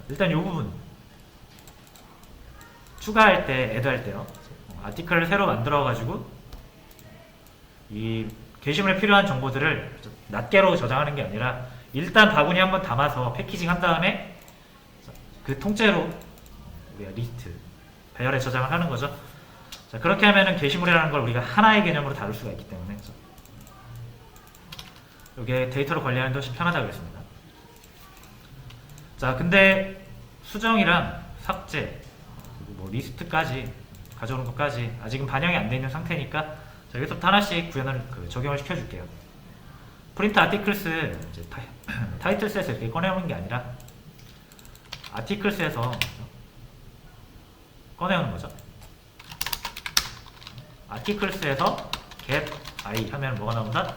일단 이 부분 추가할 때, 애드할 때요. 아티클을 새로 만들어가지고 이 게시물에 필요한 정보들을 낱개로 저장하는 게 아니라 일단 바구니 한번 담아서 패키징 한 다음에 그 통째로 우리가 리스트, 배열에 저장을 하는 거죠. 자, 그렇게 하면은 게시물이라는 걸 우리가 하나의 개념으로 다룰 수가 있기 때문에 이게 데이터를 관리하는 데 훨씬 편하다고 했습니다. 자, 근데 수정이랑 삭제, 그리고 뭐 리스트까지 가져오는 것까지 아직은 반영이 안 돼 있는 상태니까 자, 여기서부터 하나씩 구현을 적용을 시켜줄게요. 프린트 아티클스 이제 타이틀셋에서 이렇게 꺼내오는 게 아니라 아티클스에서 꺼내오는 거죠. 아티클스에서 get i 하면 뭐가 나온다?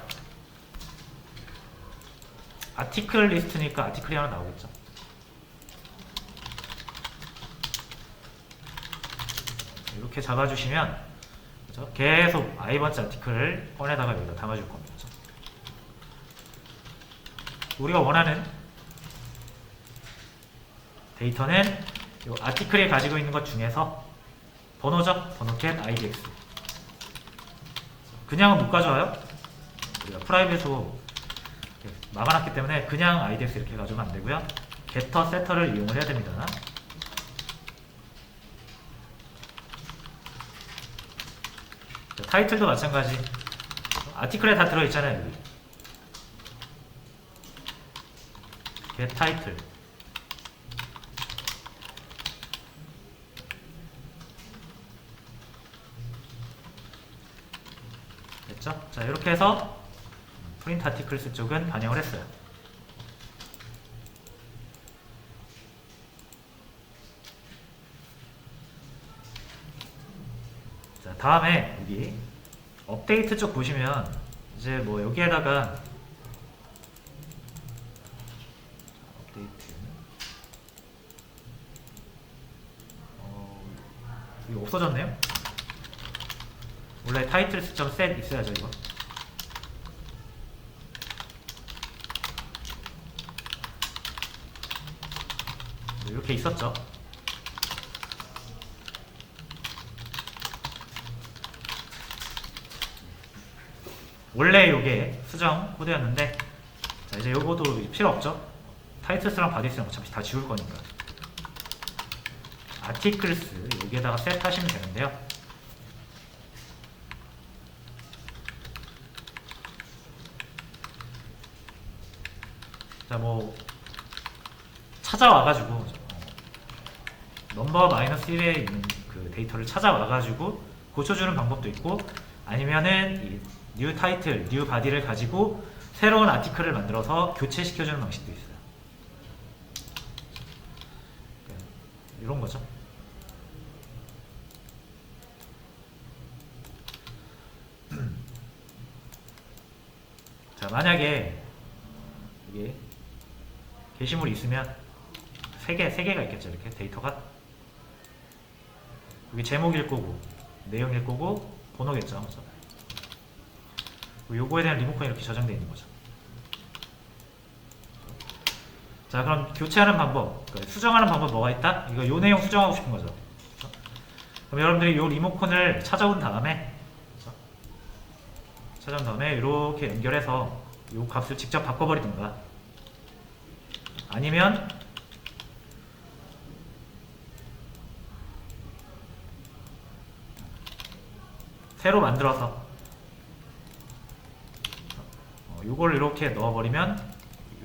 아티클 리스트니까 아티클이 하나 나오겠죠. 이렇게 잡아주시면 그렇죠? 계속 i번째 아티클을 꺼내다가 여기다 담아줄 겁니다. 그렇죠? 우리가 원하는 데이터는 이 아티클이 가지고 있는 것 중에서 번호죠. 번호 get idx. 그냥은 못 가져와요. 우리가 프라이빗으로 막아놨기 때문에 그냥 idx 이렇게 가져오면 안 되고요. getter, setter를 이용을 해야 됩니다. 타이틀도 마찬가지. 아티클에 다 들어있잖아요. 여기. get title. 됐죠? 자, 이렇게 해서 프린트 아티클스 쪽은 반영을 했어요. 자, 다음에 여기 업데이트 쪽 보시면 이제 뭐 여기에다가 업데이트 이거 없어졌네요. 원래 titles.set 있어야죠. 이거 이렇게 있었죠. 원래 요게 수정 코드였는데 자, 이제 요거도 필요 없죠. 타이틀스랑 바디스랑 어차피 다 지울 거니까 아티클스 여기에다가 셋 하시면 되는데요. 자, 뭐 찾아와가지고 넘버 -1에 있는 그 데이터를 찾아와가지고 고쳐주는 방법도 있고 아니면은 이 new title, new body를 가지고 새로운 아티클을 만들어서 교체시켜주는 방식도 있어요. 이런 거죠. 자, 만약에 이게 게시물이 있으면 세 개가 있겠죠. 이렇게 데이터가 여기 제목일 거고 내용일 거고 번호겠죠. 그렇죠? 요거에 대한 리모컨이 이렇게 저장되어 있는 거죠. 자, 그럼 교체하는 방법, 수정하는 방법 뭐가 있다? 이거 요 내용 수정하고 싶은 거죠. 그렇죠? 그럼 여러분들이 요 리모컨을 찾아온 다음에 이렇게 연결해서 요 값을 직접 바꿔버리던가 아니면 새로 만들어서 요걸 이렇게 넣어버리면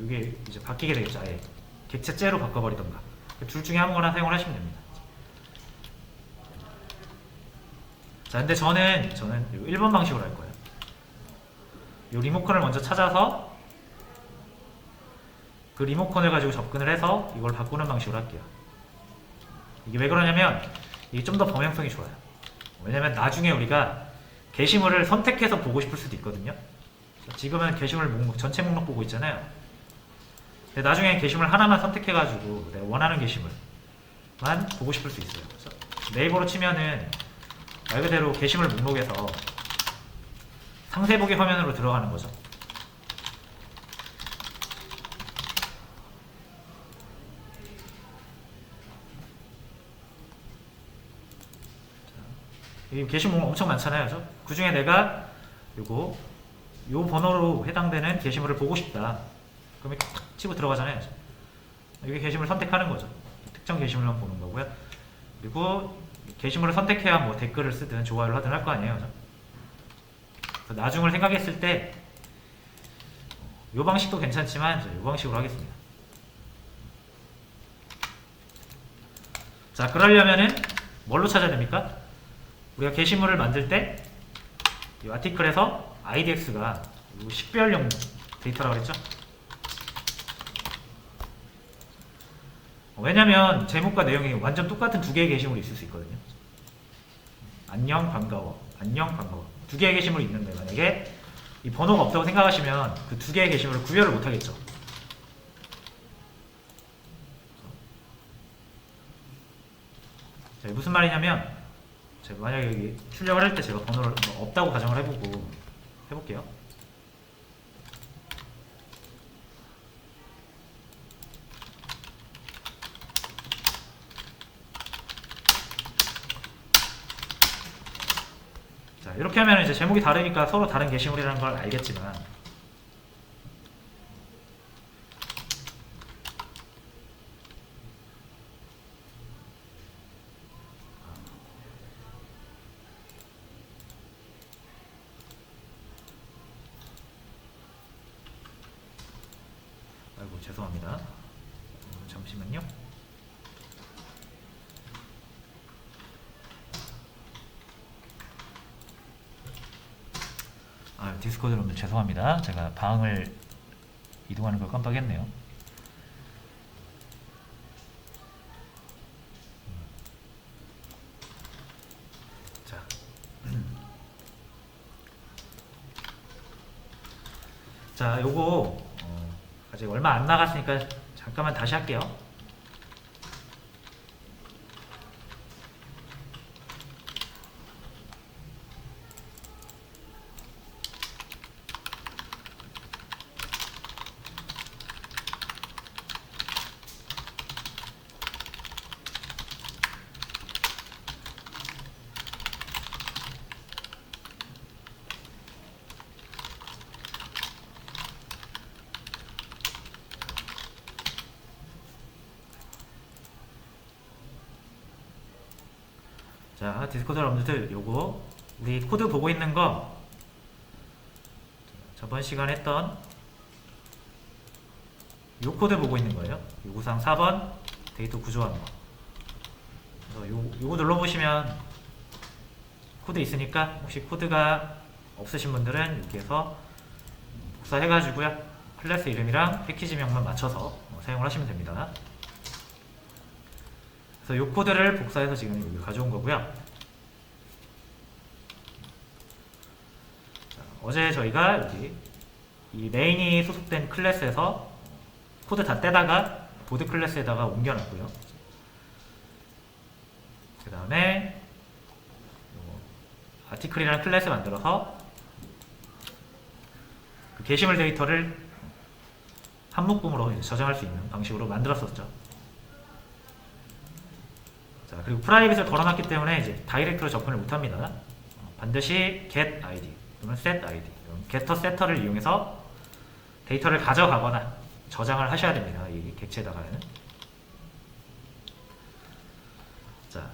이게 이제 바뀌게 되겠죠. 아예 객체째로 바꿔버리던가 둘 중에 아무거나 사용을 하시면 됩니다. 자, 근데 저는 1번 방식으로 할 거예요. 요 리모컨을 먼저 찾아서 그 리모컨을 가지고 접근을 해서 이걸 바꾸는 방식으로 할게요. 이게 왜 그러냐면 이게 좀 더 범용성이 좋아요. 왜냐면 나중에 우리가 게시물을 선택해서 보고 싶을 수도 있거든요. 지금은 게시물 목록, 전체 목록 보고 있잖아요. 근데 나중에 게시물 하나만 선택해가지고 내가 원하는 게시물만 보고 싶을 수 있어요. 그래서 네이버로 치면은 말 그대로 게시물 목록에서 상세보기 화면으로 들어가는 거죠. 이 게시물 엄청 많잖아요. 그죠? 그 중에 내가 요 번호로 해당되는 게시물을 보고 싶다. 그럼 이렇게 탁 치고 들어가잖아요. 그죠? 여기 게시물 선택하는 거죠. 특정 게시물만 보는 거고요. 그리고 게시물을 선택해야 뭐 댓글을 쓰든 좋아요를 하든 할 거 아니에요. 그죠? 그래서 나중을 생각했을 때 요 방식도 괜찮지만 요 방식으로 하겠습니다. 자, 그러려면은 뭘로 찾아야 됩니까? 우리가 게시물을 만들 때 이 아티클에서 IDX가 식별용 데이터라고 그랬죠? 왜냐면 제목과 내용이 완전 똑같은 두 개의 게시물이 있을 수 있거든요. 안녕 반가워, 안녕 반가워. 두 개의 게시물이 있는데 만약에 이 번호가 없다고 생각하시면 그 두 개의 게시물을 구별을 못 하겠죠. 자, 무슨 말이냐면 제가 만약에 여기 출력을 할 때 제가 번호를 없다고 가정을 해볼게요. 자, 이렇게 하면 이제 제목이 다르니까 서로 다른 게시물이라는 걸 알겠지만 아이고 죄송합니다. 잠시만요. 디스코드 여러분들 죄송합니다. 제가 방을 이동하는 걸 깜빡했네요. 자, 자, 요거 아직 얼마 안 나갔으니까 잠깐만 다시 할게요. 자, 디스코드 여러분들 요거 우리 코드 보고 있는 거 저번 시간에 했던 요 코드 보고 있는 거예요. 요구사항 4번 데이터 구조하는 거. 그래서 요거 눌러보시면 코드 있으니까 혹시 코드가 없으신 분들은 여기에서 복사해가지고요. 클래스 이름이랑 패키지명만 맞춰서 사용을 하시면 됩니다. 그래서 이 코드를 복사해서 지금 여기 가져온 거고요. 자, 어제 저희가 여기 이 메인이 소속된 클래스에서 코드 다 떼다가 보드 클래스에다가 옮겨놨고요. 그 다음에 아티클이라는 클래스 만들어서 그 게시물 데이터를 한 묶음으로 이제 저장할 수 있는 방식으로 만들었었죠. 자, 그리고 프라이빗을 걸어놨기 때문에 이제 다이렉트로 접근을 못합니다. 반드시 get id 또는 set id getter setter를 이용해서 데이터를 가져가거나 저장을 하셔야 됩니다. 이 객체에다가는. 자,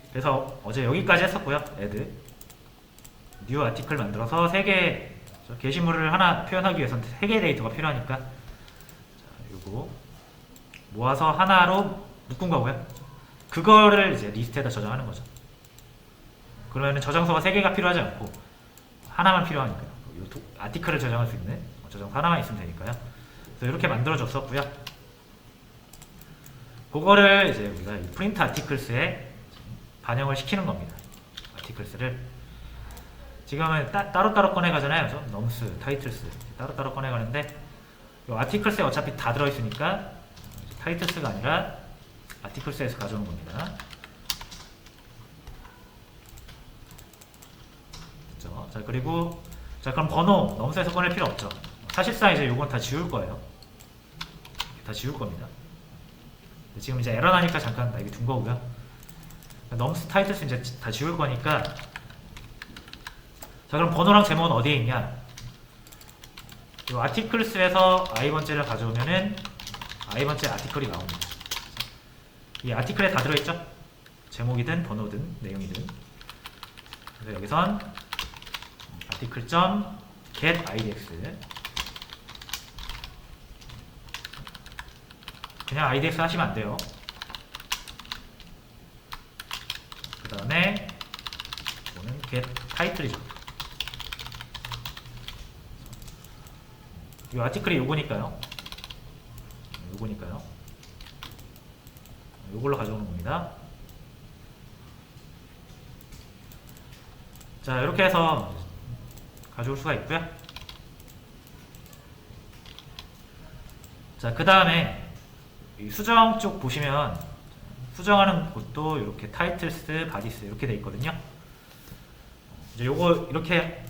그래서 어제 여기까지 했었고요. add new article 만들어서 3개 게시물을 하나 표현하기 위해서는 3개의 데이터가 필요하니까 자, 요거 모아서 하나로 묶은 거고요. 그거를 이제 리스트에다 저장하는 거죠. 그러면 저장소가 3개가 필요하지 않고 하나만 필요하니까요. 아티클을 저장할 수 있는 저장소 하나만 있으면 되니까요. 그래서 이렇게 만들어줬었고요. 그거를 이제 우리가 이 프린트 아티클스에 반영을 시키는 겁니다. 아티클스를 지금은 따로따로 꺼내가잖아요. 그죠? 넘스, 타이틀스 따로따로 꺼내가는데 이 아티클스에 어차피 다 들어있으니까 타이틀스가 아니라 아티클스에서 가져오는 겁니다. 그렇죠? 자, 그리고 자, 그럼 번호 넘스에서 꺼낼 필요 없죠. 사실상 이제 요건 다 지울 거예요. 다 지울 겁니다. 지금 이제 에러 나니까 잠깐 여기 둔 거고요. 넘스 타이틀스 이제 다 지울 거니까. 자, 그럼 번호랑 제목은 어디에 있냐? 이 아티클스에서 i번째를 가져오면은 i번째 아티클이 나옵니다. 이 아티클에 다 들어있죠? 제목이든 번호든 내용이든. 그래서 여기선 article.get idx 그냥 idx 하시면 안 돼요. 그 다음에 이거는 get title이죠. 이 아티클이 요거니까요. 요걸로 가져오는 겁니다. 자, 이렇게 해서 가져올 수가 있고요. 자, 그 다음에 수정 쪽 보시면 수정하는 곳도 이렇게 타이틀스, 바디스 이렇게 돼 있거든요. 이제 요거 이렇게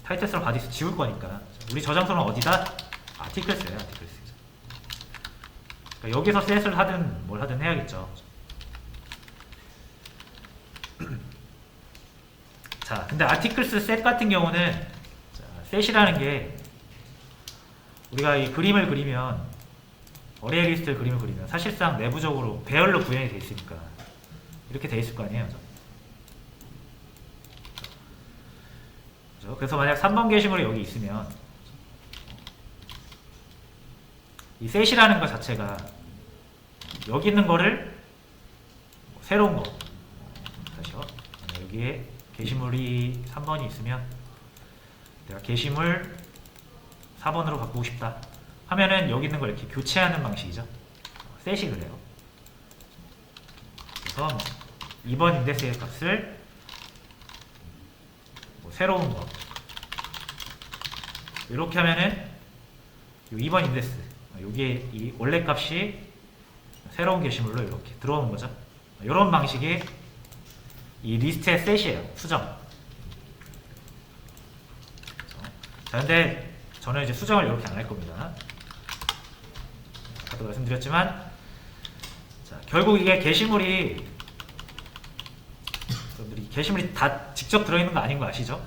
타이틀스랑 바디스 지울 거니까 우리 저장소는 어디다? 아티클스예요, 아티클스. 그러니까 여기서 셋을 하든 뭘 하든 해야겠죠. 자, 근데 아티클스 셋 같은 경우는 자, 셋이라는 게 우리가 이 그림을 그리면 어레이 리스트 그림을 그리면 사실상 내부적으로 배열로 구현이 돼 있으니까 이렇게 돼 있을 거 아니에요. 그죠? 그래서 만약 3번 게시물이 여기 있으면 이 셋이라는 것 자체가 여기 있는 거를 새로운 거 다시요. 여기에 게시물이 3번이 있으면 내가 게시물 4번으로 바꾸고 싶다 하면은 여기 있는 걸 이렇게 교체하는 방식이죠. 셋이 그래요. 그래서 2번 인덱스의 값을 새로운 거 이렇게 하면은 2번 인덱스 여기에 이 원래 값이 새로운 게시물로 이렇게 들어오는 거죠. 이런 방식이 이 리스트의 셋이에요. 수정. 자, 근데 저는 이제 수정을 이렇게 안 할 겁니다. 아까도 말씀드렸지만, 자, 결국 이게 게시물이 여러분들이 게시물이 다 직접 들어있는 거 아닌 거 아시죠?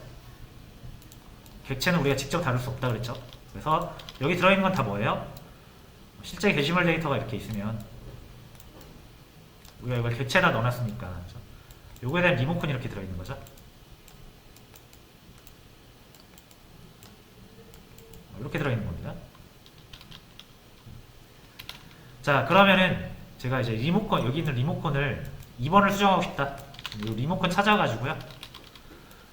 객체는 우리가 직접 다룰 수 없다 그랬죠? 그래서 여기 들어있는 건 다 뭐예요? 실제 게시물 데이터가 이렇게 있으면 우리가 이걸 객체에다 넣어놨으니까 요거에 대한 리모컨이 이렇게 들어있는 거죠. 이렇게 들어있는 겁니다. 자, 그러면은 제가 이제 리모컨 여기 있는 리모컨을 2번을 수정하고 싶다. 이 리모컨 찾아가지고요.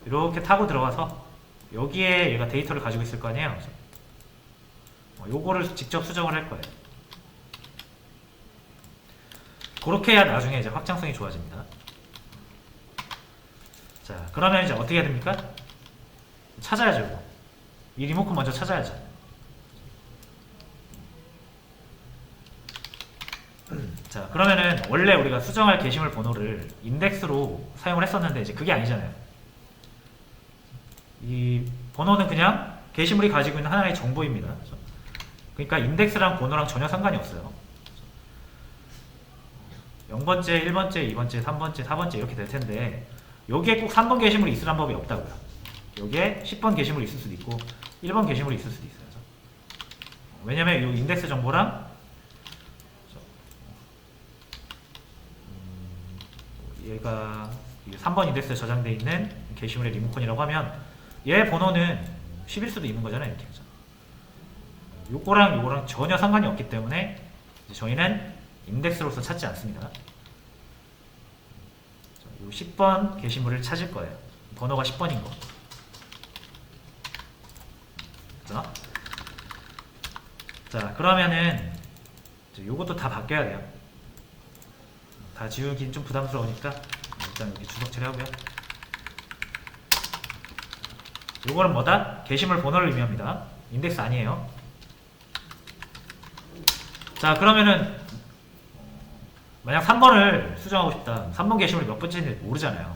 이렇게 타고 들어가서 여기에 얘가 데이터를 가지고 있을 거 아니에요. 요거를 직접 수정을 할 거예요. 그렇게 해야 나중에 이제 확장성이 좋아집니다. 자, 그러면 이제 어떻게 해야 됩니까? 찾아야죠, 이거. 이 리모컨 먼저 찾아야죠. 자, 그러면은 원래 우리가 수정할 게시물 번호를 인덱스로 사용을 했었는데 이제 그게 아니잖아요. 이 번호는 그냥 게시물이 가지고 있는 하나의 정보입니다. 그러니까 인덱스랑 번호랑 전혀 상관이 없어요. 0번째, 1번째, 2번째, 3번째, 4번째 이렇게 될 텐데 여기에 꼭 3번 게시물이 있으란 법이 없다고요. 여기에 10번 게시물이 있을 수도 있고 1번 게시물이 있을 수도 있어요. 왜냐면 이 인덱스 정보랑 얘가 3번 인덱스에 저장되어 있는 게시물의 리모컨이라고 하면 얘 번호는 10일 수도 있는 거잖아요. 이렇게. 요거랑 요거랑 전혀 상관이 없기 때문에 저희는 인덱스로서 찾지 않습니다. 요 10번 게시물을 찾을 거예요. 번호가 10번인 거. 그죠? 자, 그러면은 요것도 다 바뀌어야 돼요. 다 지우긴 좀 부담스러우니까 일단 여기 주석 처리하고요. 요거는 뭐다? 게시물 번호를 의미합니다. 인덱스 아니에요. 자, 그러면은 만약 3번을 수정하고 싶다. 3번 게시물이 몇 번째인지 모르잖아요.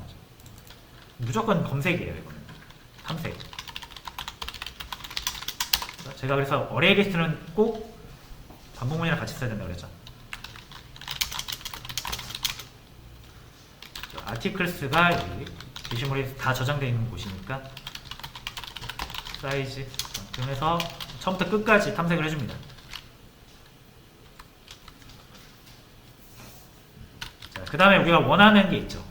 무조건 검색이에요, 이거는. 탐색. 제가 그래서 어레이 리스트는 꼭 반복문이랑 같이 써야 된다고 그랬죠. 아티클스가 여기 게시물이 다 저장되어 있는 곳이니까 사이즈 만큼 해서 처음부터 끝까지 탐색을 해줍니다. 자, 그 다음에 우리가 원하는 게 있죠.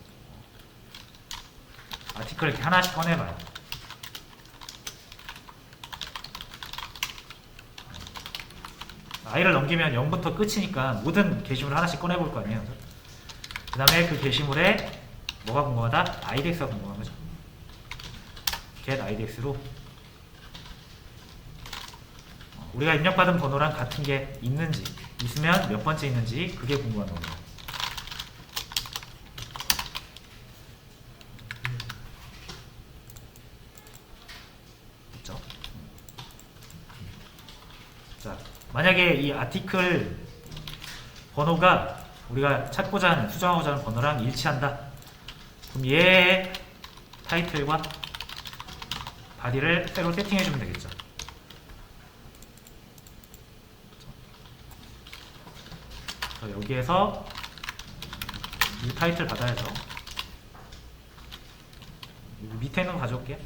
아티클 이렇게 하나씩 꺼내봐요. i를 넘기면 0부터 끝이니까 모든 게시물을 하나씩 꺼내볼 거 아니에요. 그 다음에 그 게시물에 뭐가 궁금하다? idx가 궁금한 거죠. get idx로 우리가 입력받은 번호랑 같은 게 있는지, 있으면 몇 번째 있는지 그게 궁금한 겁니다. 됐죠? 자, 만약에 이 아티클 번호가 우리가 찾고자 하는, 수정하고자 하는 번호랑 일치한다. 그럼 얘의 타이틀과 바디를 새로 세팅해주면 되겠죠. 여기에서 이 타이틀 받아야죠. 밑에 있는 거 가져올게요.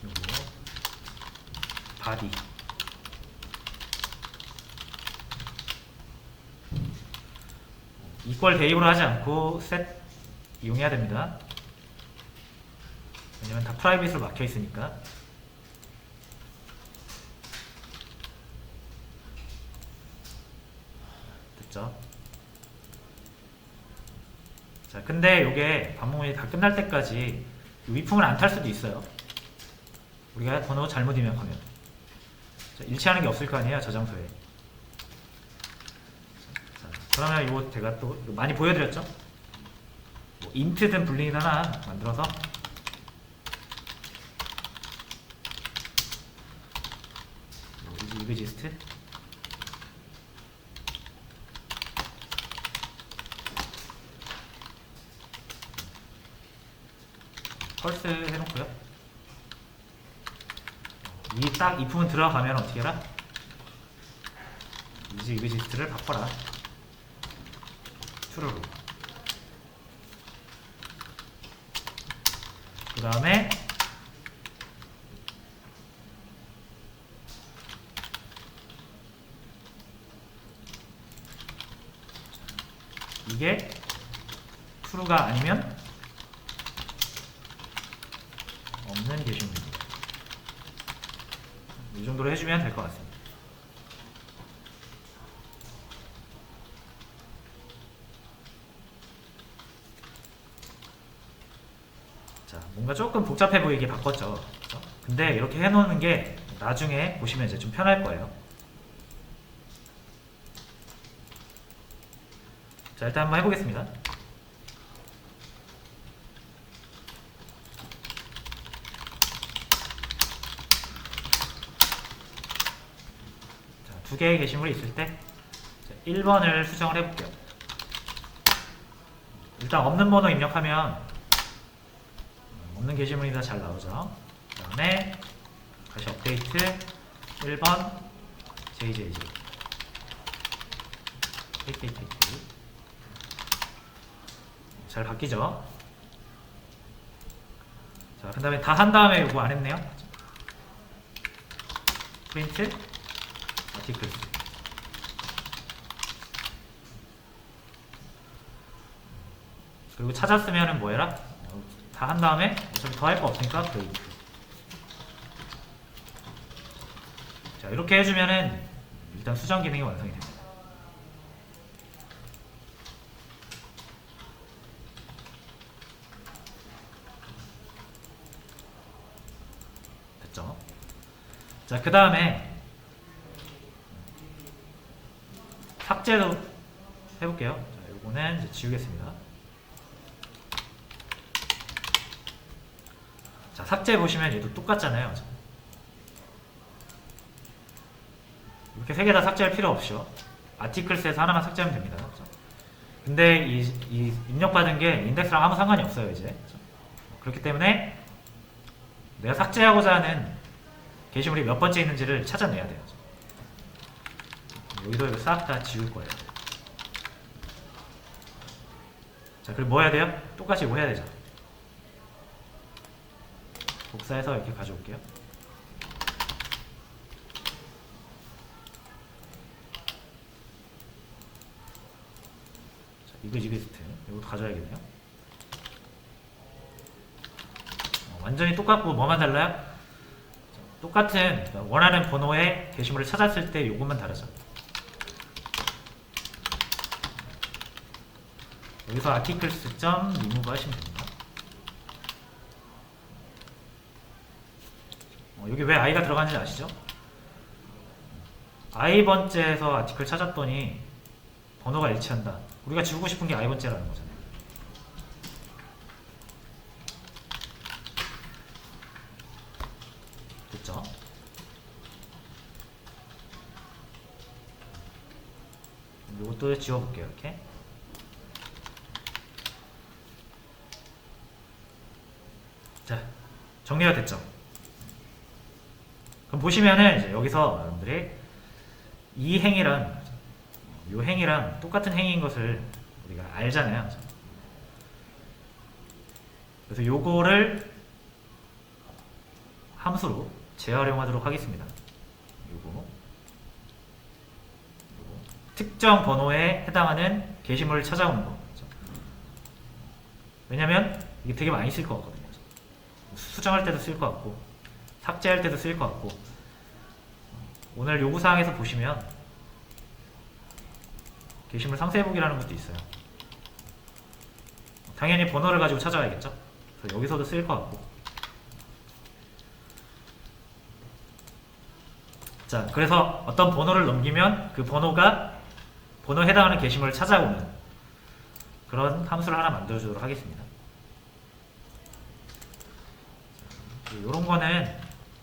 요거 바디 이퀄 대입으로 하지 않고 셋 이용해야 됩니다. 왜냐면 다 프라이빗으로 막혀 있으니까. 됐죠? 자, 근데 요게 반복문이 다 끝날 때까지 위품을 안 탈 수도 있어요. 우리가 번호 잘못 입력하면. 자, 일치하는 게 없을 거 아니에요, 저장소에. 그러면 이거 제가 또 많이 보여드렸죠? 뭐 인트든 불링이든 하나 만들어서 이그지스트 펄스 해놓고요. 이 딱 이품은 들어가면 어떻게 해라? 이그지스트를 바꿔라. true로. 그 다음에 이게 true가 아니면 없는 게시물입니다. 이 정도로 해주면 될 것 같습니다. 자, 뭔가 조금 복잡해 보이게 바꿨죠. 그렇죠? 근데 이렇게 해놓는 게 나중에 보시면 이제 좀 편할 거예요. 자, 일단 한번 해보겠습니다. 자, 두 개의 게시물이 있을 때 1번을 수정을 해볼게요. 일단 없는 번호 입력하면 없는 게시물이 잘 나오죠. 그 다음에 다시 업데이트 1번 JJJ 잘 바뀌죠. 자, 그 다음에 다 한 다음에 이거 안 했네요. 프린트 아티클 그리고 찾았으면은 뭐 해라? 다 한 다음에 어차피 더 할 거 없으니까 브레이크. 자, 이렇게 해주면은 일단 수정 기능이 완성이 됩니다. 됐죠? 자, 그 다음에 삭제도 해볼게요. 자, 요거는 이제 지우겠습니다. 자, 삭제 보시면 얘도 똑같잖아요. 이렇게 세 개 다 삭제할 필요 없이요. 아티클스에서 하나만 삭제하면 됩니다. 근데 이 입력받은 게 인덱스랑 아무 상관이 없어요 이제. 그렇기 때문에 내가 삭제하고자 하는 게시물이 몇 번째 있는지를 찾아내야 돼요. 여기도 이거 싹 다 지울 거예요. 자, 그리고 뭐 해야 돼요? 똑같이 이거 해야 되죠. 복사해서 이렇게 가져올게요. 자, 이그지리스트 이것도 가져야겠네요. 완전히 똑같고 뭐만 달라요? 자, 똑같은 그러니까 원하는 번호의 게시물을 찾았을 때 요것만 다르죠. 여기서 articles.remove 하시면 됩니다. 여기 왜 i가 들어가는지 아시죠? i번째에서 아티클 찾았더니 번호가 일치한다. 우리가 지우고 싶은 게 i번째라는 거잖아요. 됐죠? 이것도 지워볼게요. 이렇게. 자, 정리가 됐죠? 그럼 보시면은 이제 여기서 여러분들이 이 행이랑 이 행이랑 똑같은 행인 것을 우리가 알잖아요. 그래서 요거를 함수로 재활용하도록 하겠습니다. 요거 특정 번호에 해당하는 게시물을 찾아오는 거. 왜냐면 이게 되게 많이 쓸 것 같거든요. 수정할 때도 쓸 것 같고 삭제할 때도 쓸 것 같고 오늘 요구사항에서 보시면 게시물 상세보기라는 것도 있어요. 당연히 번호를 가지고 찾아와야겠죠. 그래서 여기서도 쓸 것 같고 자, 그래서 어떤 번호를 넘기면 그 번호에 해당하는 게시물을 찾아오는 그런 함수를 하나 만들어주도록 하겠습니다. 이런 거는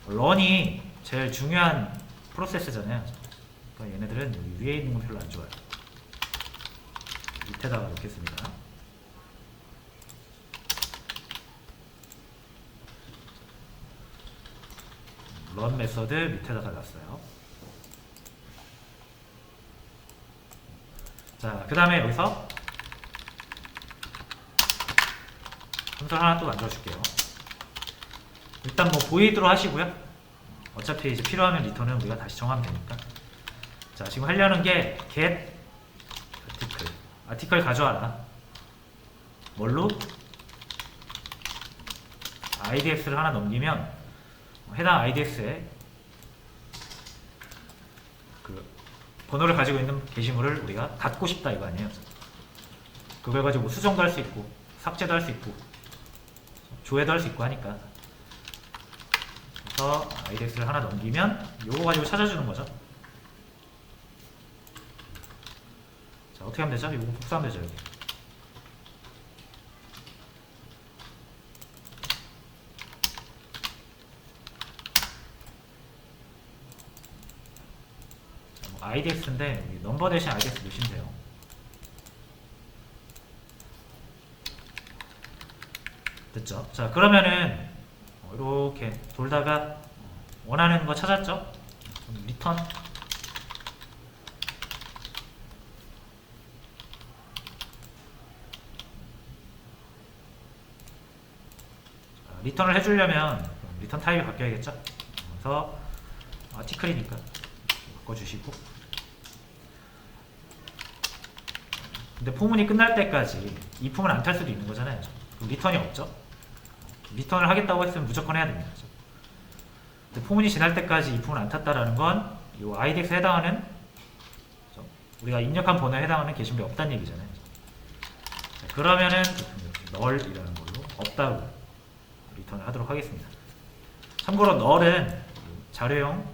런이 제일 중요한 프로세스잖아요. 그러니까 얘네들은 여기 위에 있는 건 별로 안 좋아요. 밑에다가 놓겠습니다. 런 메서드 밑에다가 놨어요. 자, 그 다음에 여기서 함수를 하나 또 만들어줄게요. 일단 뭐 보이드로 하시고요. 어차피 이제 필요하면 리턴은 우리가 다시 정하면 되니까. 자, 지금 하려는 게 get article 가져와라. 뭘로? IDX를 하나 넘기면 해당 IDX에 그 번호를 가지고 있는 게시물을 우리가 갖고 싶다 이거 아니에요. 그걸 가지고 수정도 할 수 있고 삭제도 할 수 있고 조회도 할 수 있고 하니까. 그래서 IDX를 하나 넘기면 요거 가지고 찾아주는 거죠. 자, 어떻게 하면 되죠? 이거 복사하면 되죠. 여기. 자, 뭐 IDX인데 여기 넘버 대신 IDX 넣으시면 돼요. 됐죠? 자, 그러면은 이렇게 돌다가 원하는 거 찾았죠? 리턴 리턴을 해주려면 리턴 타입이 바뀌어야겠죠? 그래서 아티클이니까 바꿔주시고 근데 포문이 끝날 때까지 이 품을 안 탈 수도 있는 거잖아요. 그럼 리턴이 없죠? 리턴을 하겠다고 했으면 무조건 해야 됩니다. 근데 포문이 지날 때까지 이 품을 안 탔다라는 건 이 IDX에 해당하는 우리가 입력한 번호에 해당하는 게시물이 없다는 얘기잖아요. 자, 그러면은 null이라는 걸로 없다고 리턴을 하도록 하겠습니다. 참고로 null은 자료형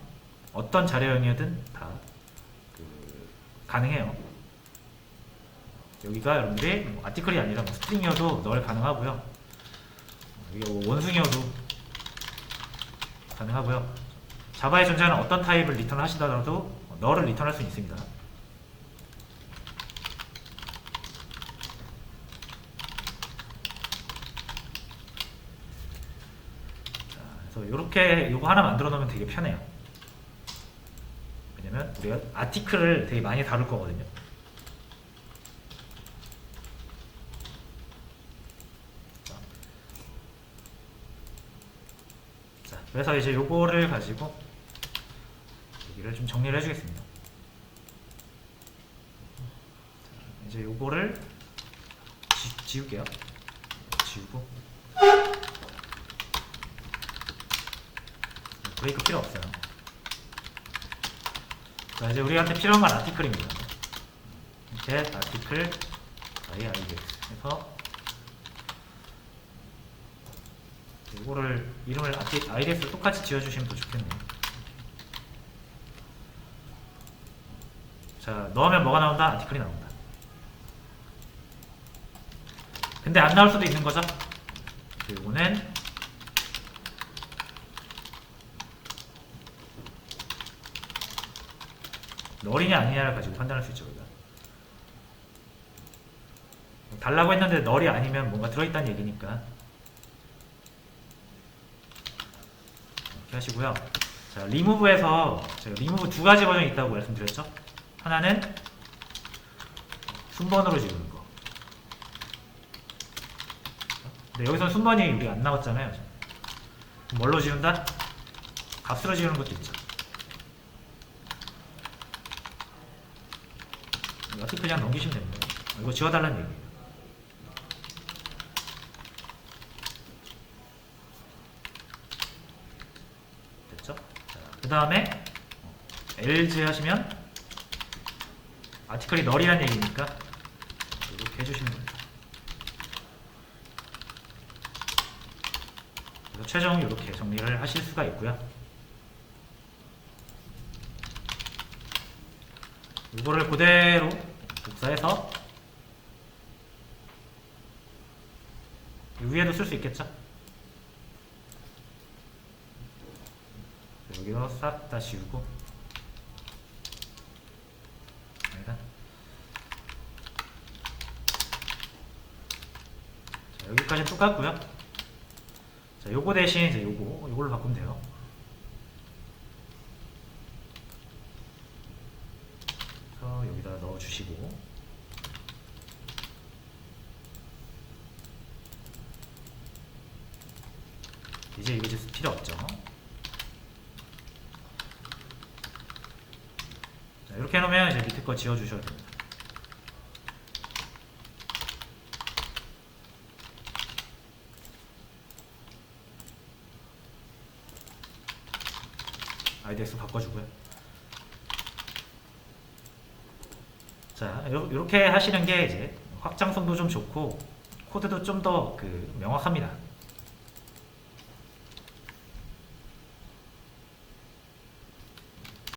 어떤 자료형이든 다 가능해요. 여기가 여러분들이 뭐 아티클이 아니라 뭐 스트링이어도 null 가능하고요. 이게 뭐 원숭이어도 가능하고요. 자바에 존재하는 어떤 타입을 리턴하시더라도 null을 리턴할 수 있습니다. 이렇게 이거 하나 만들어 놓으면 되게 편해요. 왜냐면 우리가 아티클을 되게 많이 다룰 거거든요. 자, 그래서 이제 요거를 가지고 여기를 좀 정리를 해주겠습니다. 자, 이제 요거를 지울게요. 지우고 브레이크 필요 없어요. 자, 이제 우리한테 필요한 건 아티클입니다. get article IIDX 해서 이거를 이름을 IDX를 똑같이 지어주시면 더 좋겠네요. 자, 넣으면 뭐가 나온다? 아티클이 나온다. 근데 안 나올 수도 있는 거죠. 이거는 널이냐 아니냐를 가지고 판단할 수 있죠. 우리가 달라고 했는데 널이 아니면 뭔가 들어있다는 얘기니까 이렇게 하시고요. 자, 리무브에서 제가 리무브 두 가지 버전이 있다고 말씀드렸죠. 하나는 순번으로 지우는 거. 근데 여기서 순번이 우리 안 나왔잖아요. 뭘로 지운다? 값으로 지우는 것도 있죠. 이거 그냥 넘기시면 됩니다. 이거 지워달라는 얘기예요. 됐죠? 그 다음에 else 하시면 아티클이 널이란 얘기니까 이렇게 해주시면 됩니다. 그래서 최종 이렇게 정리를 하실 수가 있고요. 이거를 그대로 복사해서 위에도 쓸 수 있겠죠? 여기로 싹 다 지우고 아니다. 자, 여기까지는 똑같고요. 자, 요거 대신 이제 요걸로 바꾸면 돼요. 그래서 여기다 넣어주시고 이제 이거 필요 없죠. 자, 이렇게 해놓으면 이제 밑에 거 지워주셔야 됩니다. IDX 바꿔주고요. 자, 이렇게 하시는 게 이제 확장성도 좀 좋고 코드도 좀 더 명확합니다.